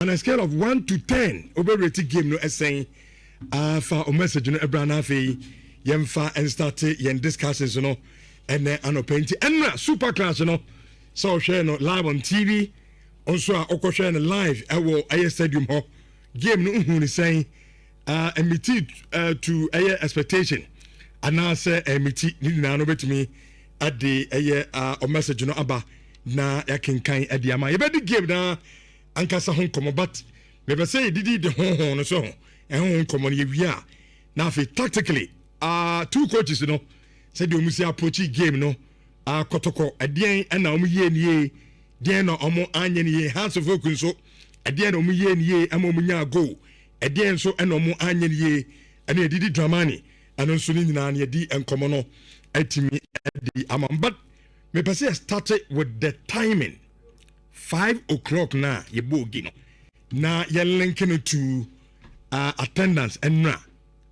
on a scale of 1 to 10, overrated game no saying for a message no ebrana fe yemfa and start yen discussions no and an painting and super class no so share no live on TV also oko share no live I stadium ho game no hu ni saying meet to expectation and I say meet ni na no betimi at the a message no aba na yakenkan e dia ma ye be the game na ankasa hon komo but me be say didi the hon no so hon komo ye wia na fe tactically two coaches no said you must approach game no Kotoko adien na omu ye nie den na omu anye nie hands of focus so adien na omu ye nie amomu nya goal adien so na omu anye nie ana didi dramani ana so ni nyina na di enkomo no atimi di amam but me per se started with the timing 5 o'clock na ye bogi no na ye linking to attendance enra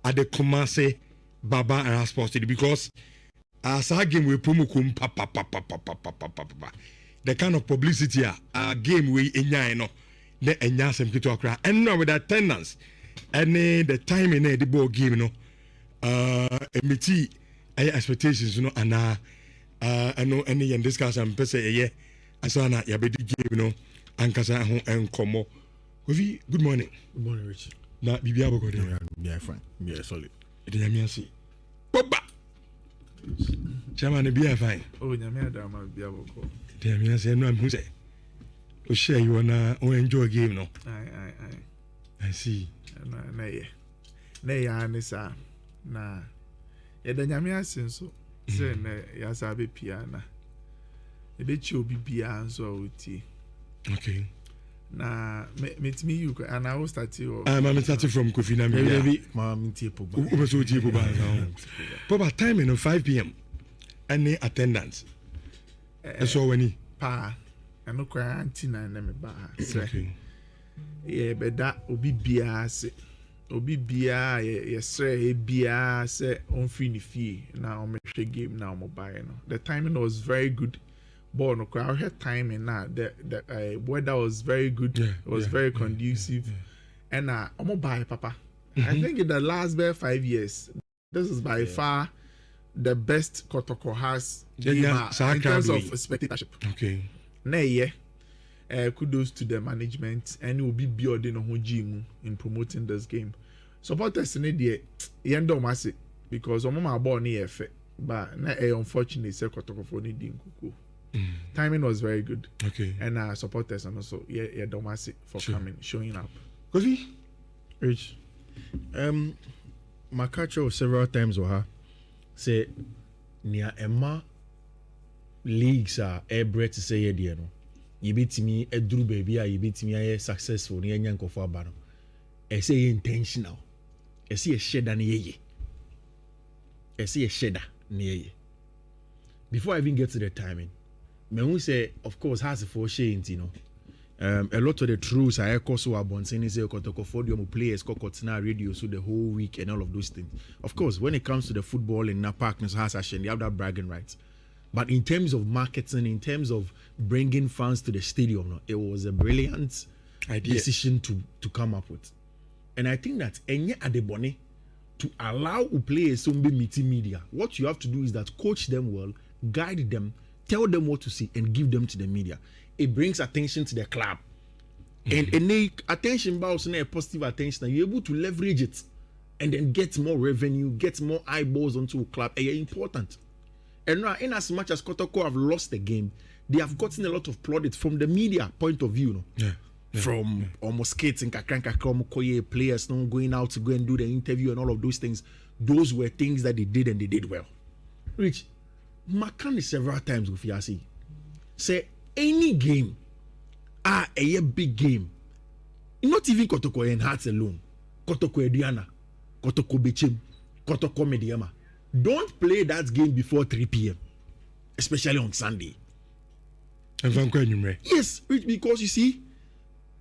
at the Kumasi Baba and Sports because as a game we promokum the kind of publicity a game we enjoy no the enya sem kito akra and now with attendance and the timing the ball game no emiti expectations no and no any and discuss and person ye asana ya be the game no ankasa ho enkomo Fifi, good morning. Good morning, Richie. Na bibi aboko de. Yeah, fine. Yeah, solid. De nyame ase. Pogba. Chama ne biya fine. Oh, nyame adama biya aboko. De nyame ase no am hu say. O share you na o enjoy game no. I see. Na ya anisa na ya de nyame ase nso say na ya sabe piana. E be chi obi bia nso oti. Okay. Na meet me you and I will start you. I'm starting from Kofi na me. Maybe mama tie Pogba. Ube so tie Pogba. Pogba time in 5 p.m. Any attendance. So when he pa and no cry auntie na me ba. Okay. Yeah, but that obi bia se. Obi bia yesre bia se on fini fee na on me game na on buy no. The timing was very good. But no, I had timing now. The weather was very good. Yeah, it was very conducive. And I'm gonna buy Papa. I think in the last 5 years, this is by far the best Kotoko has in terms of spectatorship. Okay. Kudos to the management and it will be building a whole gym in promoting this game. Supporters in the end of massive because I'm my born here, but unfortunately, say Kotoko for needing kuku. Timing was very good. Okay. And supporters and also Domasi for coming, showing up. Kofi? Rich. My culture several times or her say near Emma leagues are airbred to say no. You beat me a drew baby, you beat me a successful near Yanko for Bano. I say intentional. I see a shedder near ye. I see a shedder near ye. Before I even get to the timing. Me who say, of course, has a for shame, you know. A lot of the truths I echo so about saying say Kotoko for the players Kokotina radio so the whole week and all of those things. Of course, when it comes to the football in Napak has they have that bragging rights. But in terms of marketing, in terms of bringing fans to the stadium, it was a brilliant decision to come up with. And I think that Enye Adebone to allow players to be meeting media, what you have to do is that coach them well, guide them, tell them what to see and give them to the media. It brings attention to the club. And attention bounce and positive attention, you're able to leverage it and then get more revenue, get more eyeballs onto a club. And it's important. And now, in as much as Kotoko have lost the game, they have gotten a lot of plaudits from the media point of view. No? From almost skating, players not going out to go and do the interview and all of those things. Those were things that they did and they did well. Rich, Makani several times with Yasi say any game a big game, not even Kotoko and Hearts alone, Kotoko Ediana, Kotoko Bechim, Kotoko Mediama. Don't play that game before 3 p.m. especially on Sunday. Yes, because you see,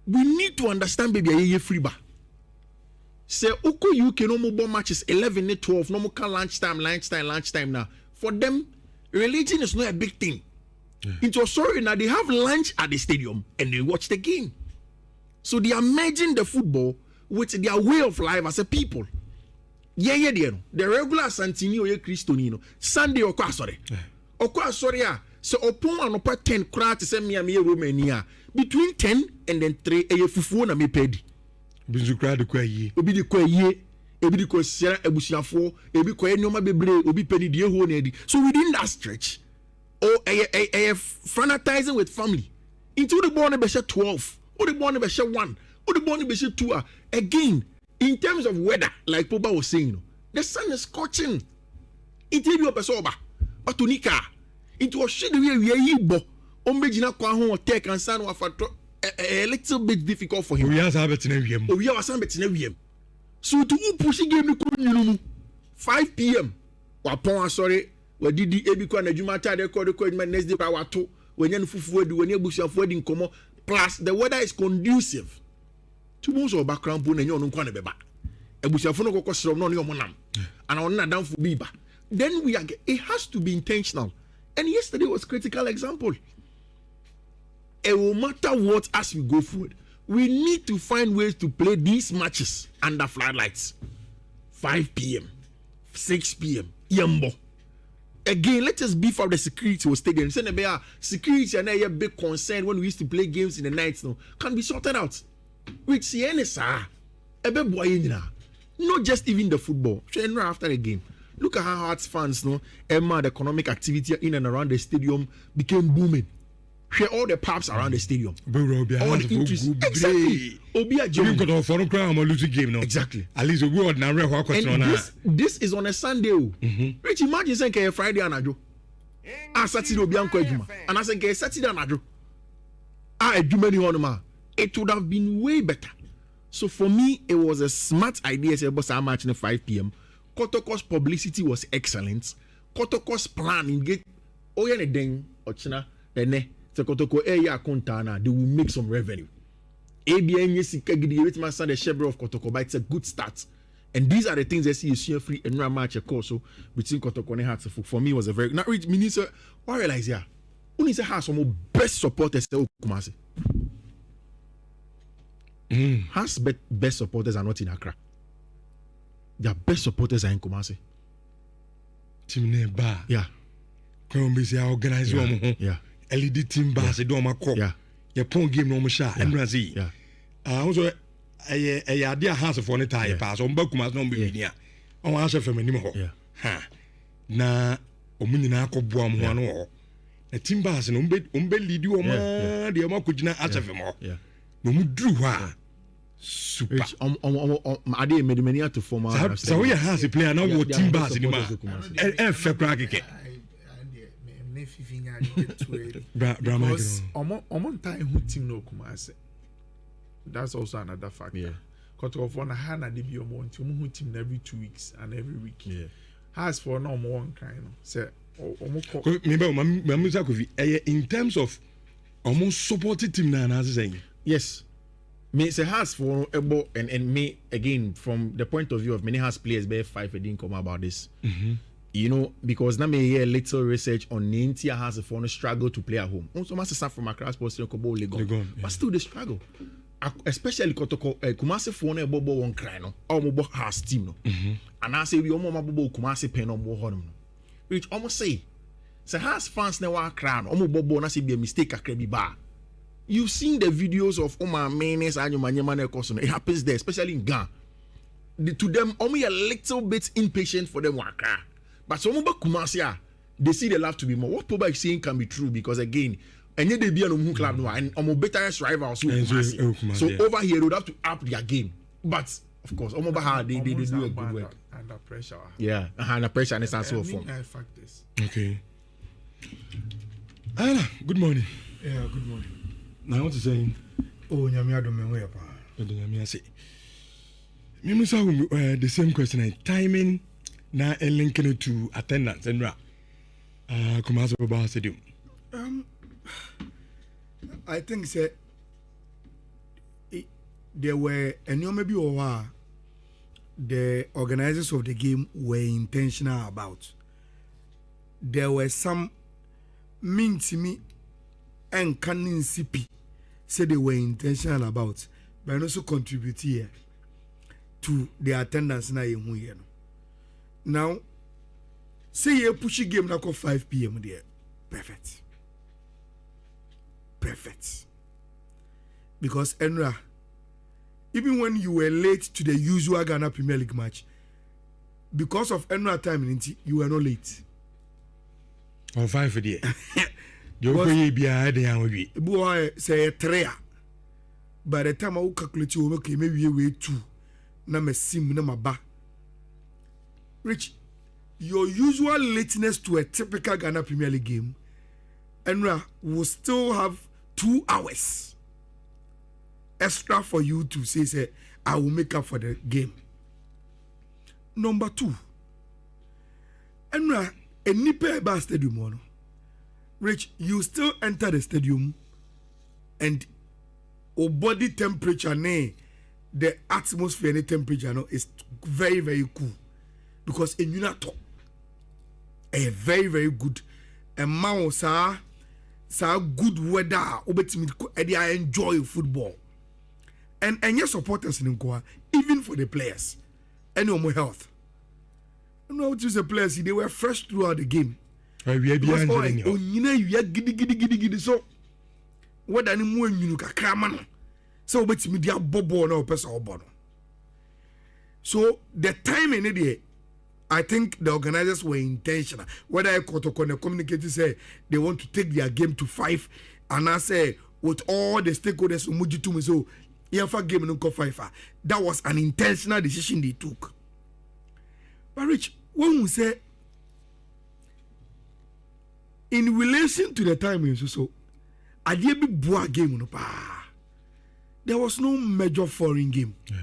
we need to understand baby a free bar. Say Oko UK no more matches 11 and 12 no more lunchtime now. For them, religion is not a big thing. It was sorry now they have lunch at the stadium and they watch the game. So they are merging the football with their way of life as a people. Yeah, the regular Santini or Christonino, Sunday or Quasore. Or Quasoria, so upon an upper 10 crowd to send me a mere Romania. Between 10 and then 3 a fufu na me pedi. Bizukra de kwaye. Obi de kwaye, ebi de kwasira ebusiafo, ebi kwaye nyoma bebre, obi pedi de ho na edi. So within that stretch, a fanatizing with family. Into the born be 12, or the born be 1, or the born be 2. Again, in terms of weather, like Pogba was saying, the sun is scorching. It will be up a sober, but to Nika, it was shit we are bo. Ombejina kwa ho take and san wa a little bit difficult for him. We have betina wiem. We have some betina wiem. So to push game no 5 p.m. Wa pon sorry, we did the ebi kwa na djuma ta de ko next day wa to we nya fufu adi we nya busuafo adi nkomo plus the weather is conducive. Two months of background bo na nya onu kwa na beba. Ebusuafo no kokko srom no omo nam. And on na danfo biba. Then it has to be intentional. And yesterday was critical example. It will matter what as we go forward. We need to find ways to play these matches under floodlights. 5 p.m., 6 p.m., Yambo. Again, let us beef up the security of stadium. Security and a big concern when we used to play games in the nights now can be sorted out. With CNSA, not just even the football. After the game. Look at how Hearts fans know the economic activity in and around the stadium became booming. Share all the pubs around the stadium. All the interest. Exactly. Exactly. At least we would not and this is on a Sunday. Rich, imagine saying a Friday and Ajo. Saturday will be on Kwajuma. And I say Saturday and Ajo. It would have been way better. So for me, it was a smart idea. Say, boss, I'm matching at 5 p.m. Kotoko's publicity was excellent. Kotoko's plan in get the ding ochina ene se Kotoko kontana they will make some revenue. ABN yesika gidi with my son the shepherd of Kotoko, but it's a good start. And these are the things I see is free and run match a course so between Kotoko and Hearts. For me was a very not rich minister. What realize here? Only say has some best supporters Kumasi. Has best supporters are not in Accra. Their best supporters are in Kumasi. Team name bar. Yeah. Come be say organize one. Yeah. LED team bar say do ma call. Yeah. Your pon game no mo sha Emrazi. Yeah. Also a idea has for ne tie pass on ba Kumasi no be ni a. On wa sha fam anim ho. Yeah. Ha. Na omunyina akọboa mo no ho. Na team bar say no umbe lead o ma de ma kugina acha fam ho. Yeah. No mu dru ho. Super. I didn't make many to form. So we have a player now. What team bars in ma? Because on time who team no Kumasi. That's also another factor. Yeah. Kotoko for na hana de bi omo nti who team every 2 weeks and every week. Yeah. Has for no more one kind. Say in terms of almost supported team na saying. Yes. Me say has for Ebo and me again from the point of view of many has players by 5 didn't come about this. You know, because now me hear a little research on Nhyira has for no struggle to play at home. Also must start from Accra Sports Legon. But still they struggle. Especially Kotoko Kumasi for no bobo one cry no. Or mo has team no. And I say we almost bobo Kumasi pen no more honum no. Which almost say has fans na wa cry no. Omo bobo na say be a mistake akrebi ba. You've seen the videos of Oma Menes and Yomanyamane Kosono. It happens there, especially in Ghana. To them, only a little bit impatient for them waka. But some about Kumasia, they see the love to be more. What Pogba is saying can be true because again, and yet they be on club no and better rivals. So over here they would have to up their game. But of course, they do a good work. Under pressure. Yeah, under pressure and it's also form. Factors. Okay. Ayala, good morning. Yeah, good morning. Now what you saying? Oh, Nyamia do me way pa. Nyamia say. Me musa the same question. Timing na linking it to attendance and Kumasi Baba Stadium. I think say there were maybe the organizers of the game were intentional about. There were some mean to me and Canin CP said they were intentional about but also contribute here to the attendance na you here. Now, say you push a game now 5 p.m. there. Perfect. Perfect. Because Enra, even when you were late to the usual Ghana Premier League match, because of Enra time, you were not late. On 5 for the boy say a tray. By the time I will calculate you, okay, maybe you wait 2. Na me sim na maba. Rich, your usual lateness to a typical Ghana Premier League game, Enra will still have 2 hours extra for you to say, I will make up for the game. Number 2, Enra, a nipe eba stadium, Rich, you still enter the stadium and your body temperature, the atmosphere and the temperature is very, very cool. Because in Unato, a very, very good amount sa good weather, I enjoy football. And your supporters in Nkoa, even for the players, and no more health. You know, the players, they were fresh throughout the game. So what any more you can cram. So bet me dia bobo na opesa obo. So the time in the I think the organizers were intentional. Whether Kotoko communicated say they want to take their game to 5, and I say with all the stakeholders umuji to me so Yafa game no 5. That was an intentional decision they took. But Rich, when we say in relation to the timing, so I did be boa game no pa. There was no major foreign game. Yeah.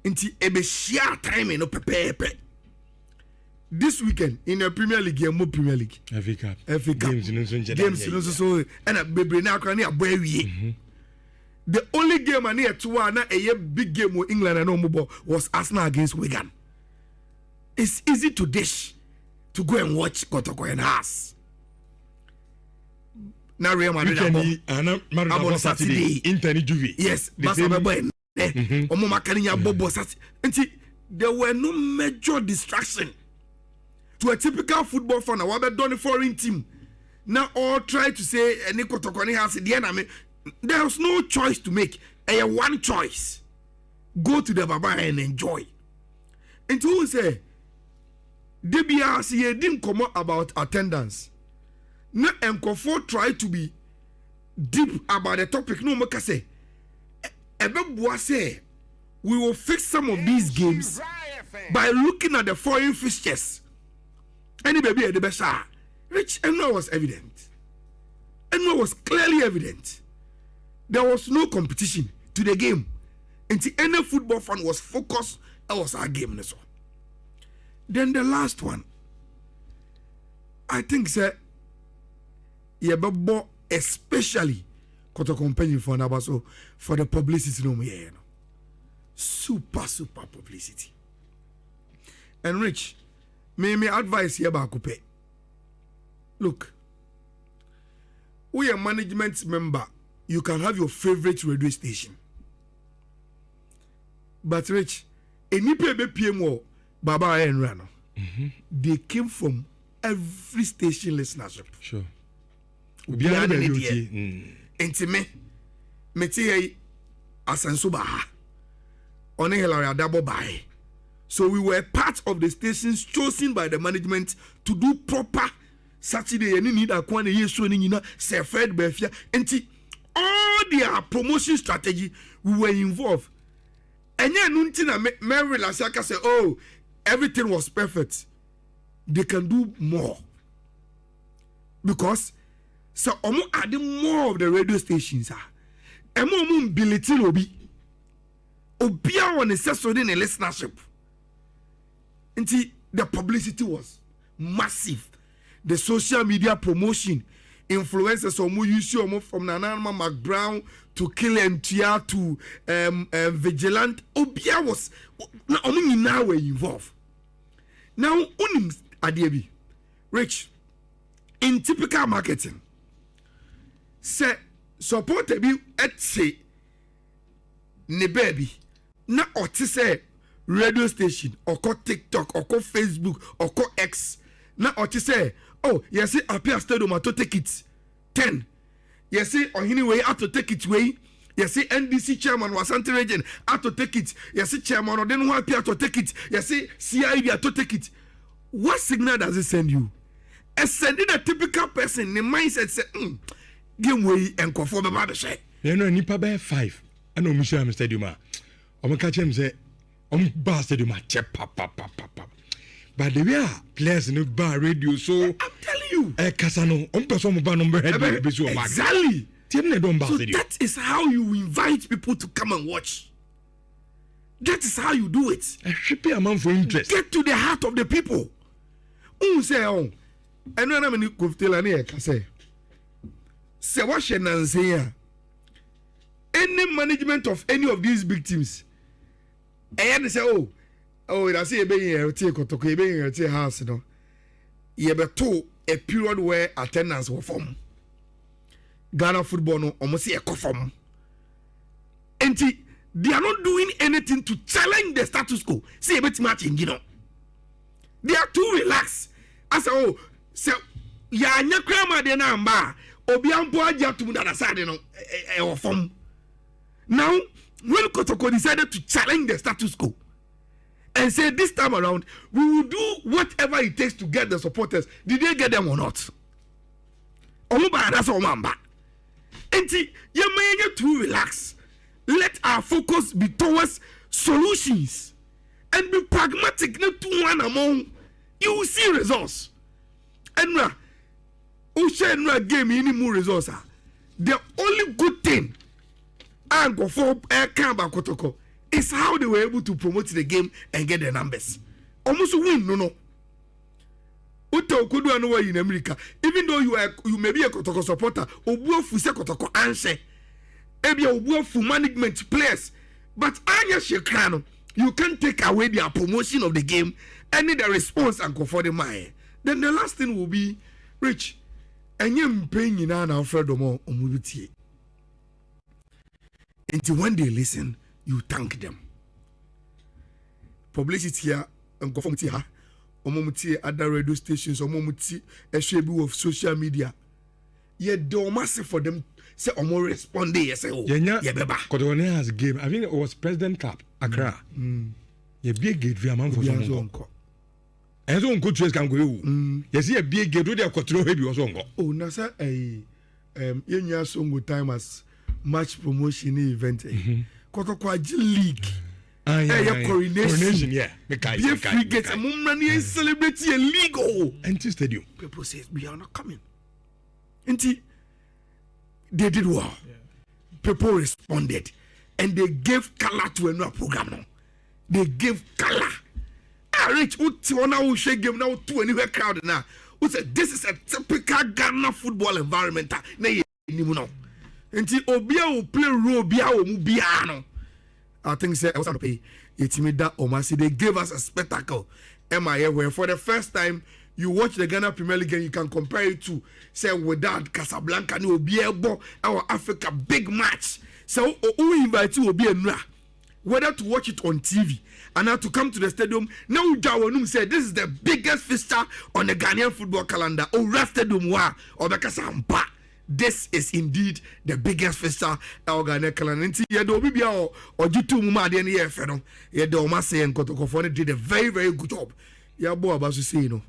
Until ebe share time no pepe. This weekend in the Premier League, more Premier League. FA Cup. Games so and a baby na kwani abowie. The only game I near to one a big game with England and no was Arsenal against Wigan. It's easy to dish to go and watch Kotoko and Haas. Now Real Madrid about Saturday. Intern Juve. Yes, there were no major distraction to a typical football fan. I done a foreign team. Now all try to say any Kotoko has the enemy. There was no choice to make. One choice. Go to the Baba and enjoy. And to say DBRC didn't come out about attendance. No Nkofo try to be deep about the topic. No make say say we will fix some of these games by looking at the foreign fixtures. Any baby at the best. Rich Enwa was evident. Enwa was clearly evident. There was no competition to the game. Until any football fan was focused, that was our game. Then the last one, I think, sir, especially Kotoko for Nabaso for the publicity no me super publicity. And Rich, may advice here about Coupe. Look, we are management member. You can have your favorite radio station. But Rich, any PMO, Baba and Rano, they came from every station listenership. Sure. Intime, Meti Asansuba, on a double by. So we were part of the stations chosen by the management to do proper Saturday and need a quantity year showing in a Fred Befia. And all their promotion strategy, we were involved. And yeah, Nuntina Mary Lasaka said, oh, everything was perfect. They can do more. Because so omo adding more of the radio stations emo ability obi on necessary in a listenership. Until the publicity was massive. The social media promotion, influencers from Nanama McBrown to Killen Tia to Vigilant. Obia was now were involved. Now unim Adiebi, Rich, in typical marketing, say supporter bi etse ne baby na ɔte sɛ radio station ɔkɔ TikTok ɔkɔ Facebook ɔkɔ X na ɔte sɛ oh yɛsi apia stadium ato take it 10 yɛsi ɔhene wei ato take it wei yɛsi NDC chairman Wasante region ato take it yɛsi chairman ɔde no ho apia ato take it yɛsi CIB ato take it. What signal does it send you? Sending a typical person the mindset say game way and conform the share. You know nipa be 5 I know Michel stadium I'm catch him say bar stadium check pap. But the way players in the bar radio so I'm telling you Casano person bar number head exactly. So that is how you invite people to come and watch. That is how you do it. A shippy amount for interest. Get to the heart of the people. Say oh and when I'm in the say what say any management of any of these big teams and they say I see a baby here take Kotoko here take house no you beto a period where attendance will form Ghana football no almost see a form and they are not doing anything to challenge the status quo see a bit much in they are too relaxed I say so ya anya krama de na mba obi ampo aja tum na side no form. Now when Kotoko decided to challenge the status quo and say this time around we will do whatever it takes to get the supporters, did they get them or not? That's all mamba. Enti you too relax. Let our focus be towards solutions and be pragmatic, not to one among. You will see results. And Ushenra game any more results. The only good thing and go for Kamba Kotoko is how they were able to promote the game and get the numbers. Almost win, no. Uta okudu anu in America. Even though you may be a Kotoko supporter, obuo fuse Kotoko answer. Ebia obuo fu management players, but anya shekano, you can't take away their promotion of the game and the response and go for the mind. Then the last thing will be Rich. And you paying in an Alfredo more omubiti. Until when they listen, you thank them. Publicity here and conformity here. Omomuti other radio stations, omomuti a shebu of social media. Yet do massive for them say omo respond they say oh yeah beba. Kotoko has a game. I think it was President Cup Accra. Yeah big gate via man for some. And so on good choice can go. You see a big gate with a control heavy or so. Oh nasa yenya songo time as match promotion event. Kotoko league. Coronation, yeah. Be free get a moment celebrate a league. Empty stadium. People say we are not coming. They did well. Yeah. People responded and they gave color to another program now. They gave color. Rich who shake game now to anywhere crowd now. Who said this is a typical Ghana football environment. Until Obia will play Robia or Mubiano. I think say I was on pay it's me that Omasi. They gave us a spectacle. MIA where for the first time you watch the Ghana Premier League and you can compare it to say without Casablanca no be able our Africa big match. So who invite you will be whether to watch it on TV and now to come to the stadium. Now Jawanum said this is the biggest fixture on the Ghanaian football calendar. Or stadium wa or Bakasampa. This is indeed the biggest fixture Ghana calendar. Yedo bibia or Jitu Muma the year feno. Yedo Omase and Kotoko did a very very good job. Yabo about to say no.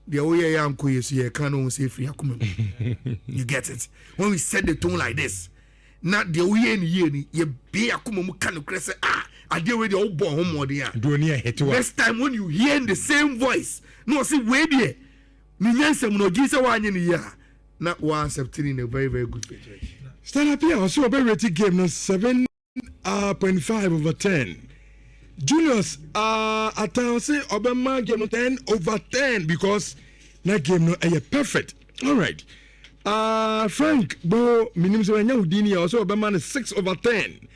The way I am quiet, you can't say free. You get it. When we set the tone like this, not the way you be a kumu crest. I deal with the old boy home or the next time when you hear the same voice, no, see, wait there. Ninyansa no Gisa 1 year. Not one in a very, very good page. Stand up here, also a very rated game, no 7.5 over 10. Juniors, at times say Obama game 10 over 10 because that game no perfect. All right. Frank, Bo, minimum Udini also Obama 6 over 10.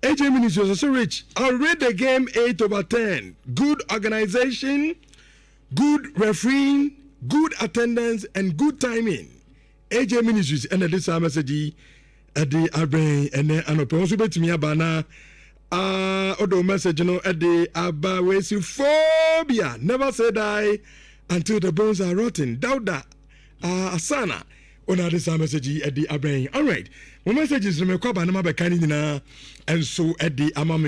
AJ Ministries also rich. I read the game 8 over 10. Good organization, good refereeing, good attendance, and good timing. AJ Ministries and this message ɛde abɛn ɛnɛ anɔpɛ wɔn nso bɛtumi aba na ɔdɔ message no ɛde aba wɛsi phobia never say die until the bones are rotten dauda asana ɔna ade saa message yi ɛde abɛn alright wɔn messages no mɛkɔ aba na ma bɛka ne nyinaa ɛnso ɛde ama